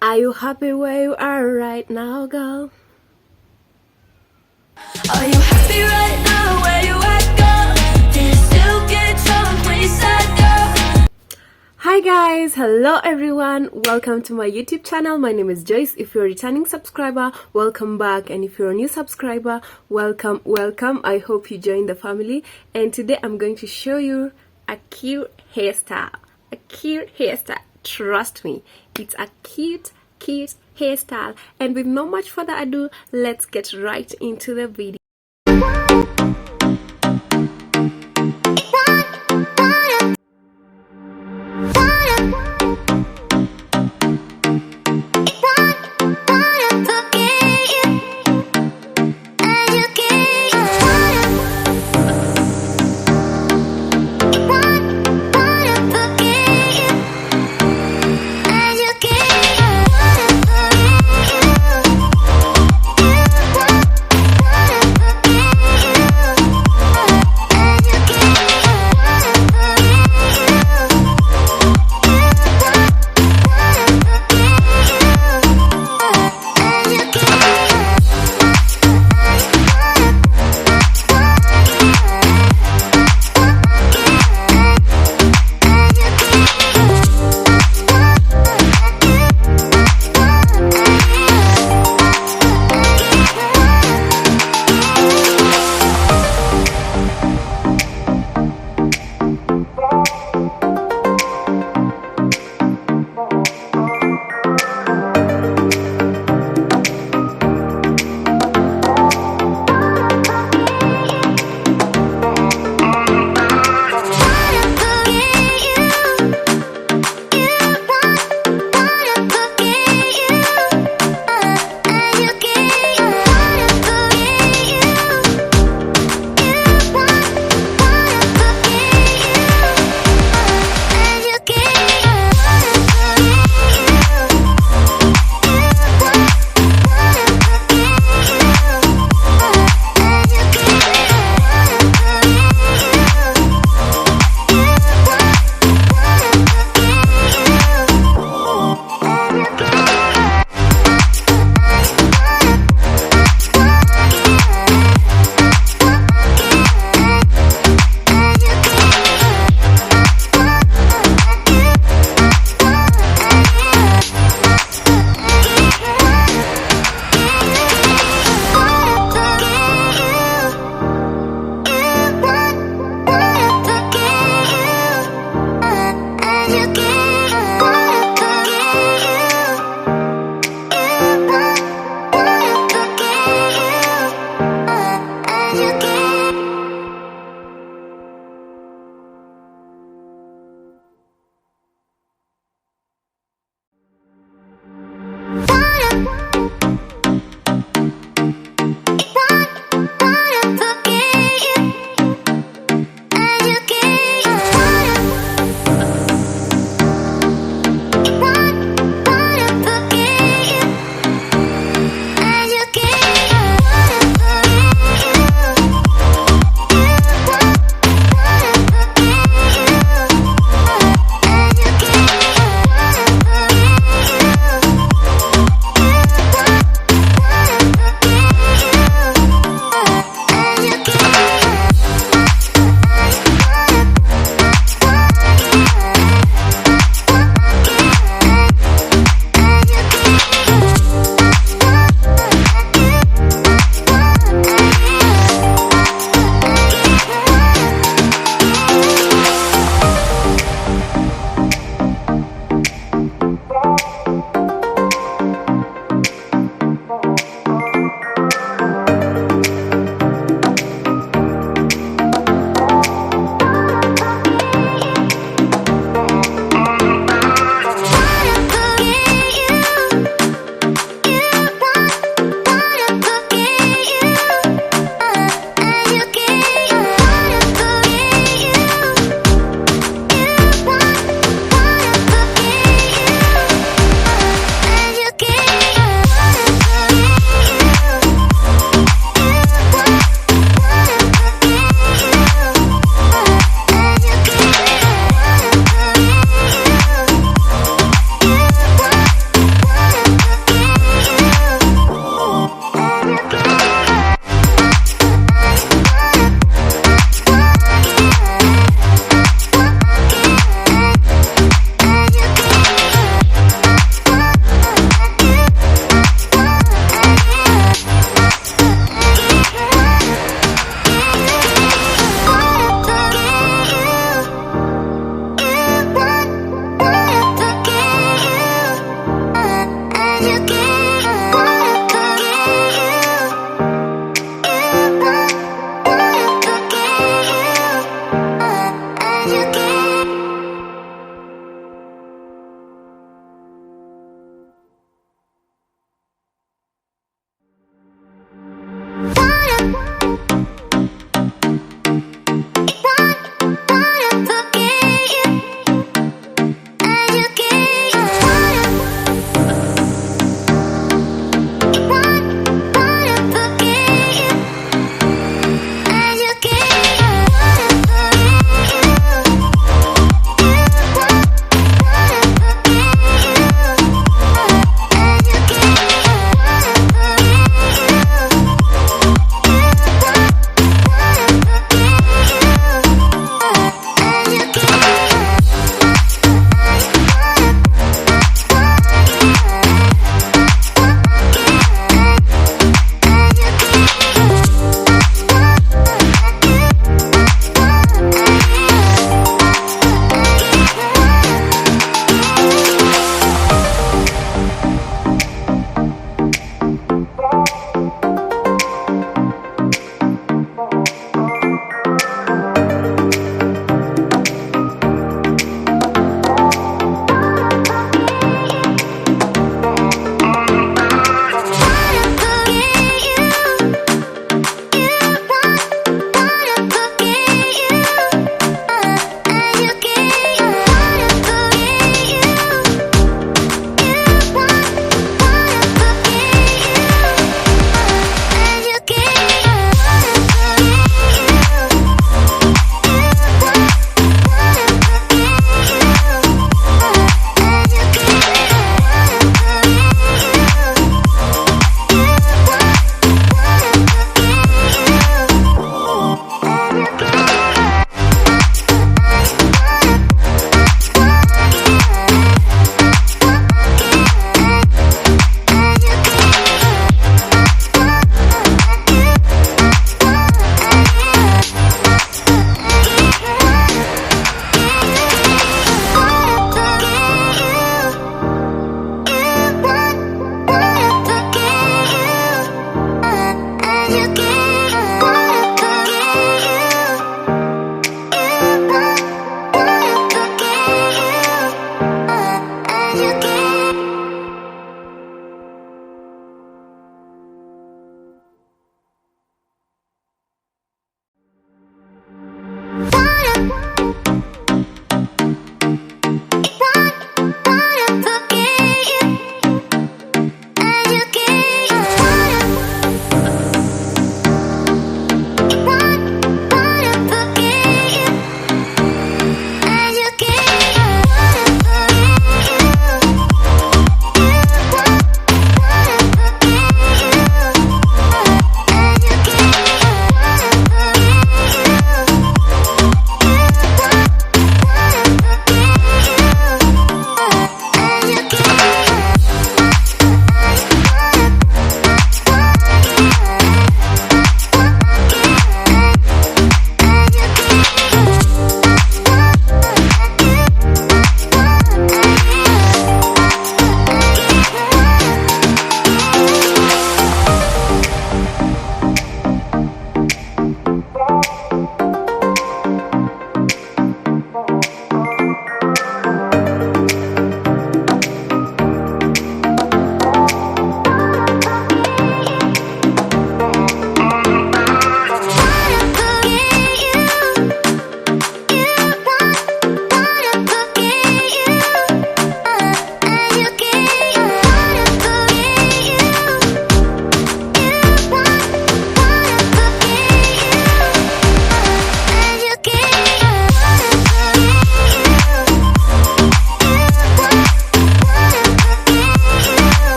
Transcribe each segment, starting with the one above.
Are you happy where you are right now, girl? Are you happy right now where you at, girl? Do you still get drunk when you're sad, girl? Hi guys, hello everyone, welcome to my YouTube channel. My name is Joyce. If you're a returning subscriber, welcome back, and if you're a new subscriber, welcome. I hope you joined the family. And today I'm going to show you a cute hairstyle. Trust me, it's a cute hairstyle. And with no much further ado, let's get right into the video.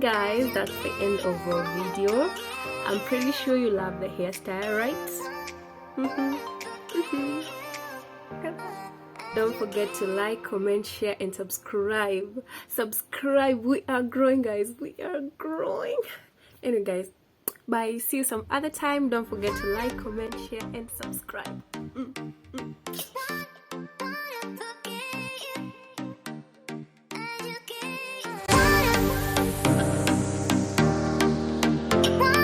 guys, that's the end of our video. I'm pretty sure you love the hairstyle, right? Don't forget to like, comment, share, and subscribe. Subscribe. We are growing, guys. We are growing. Anyway, guys, bye. See you some other time. Don't forget to like, comment, share, and subscribe. Why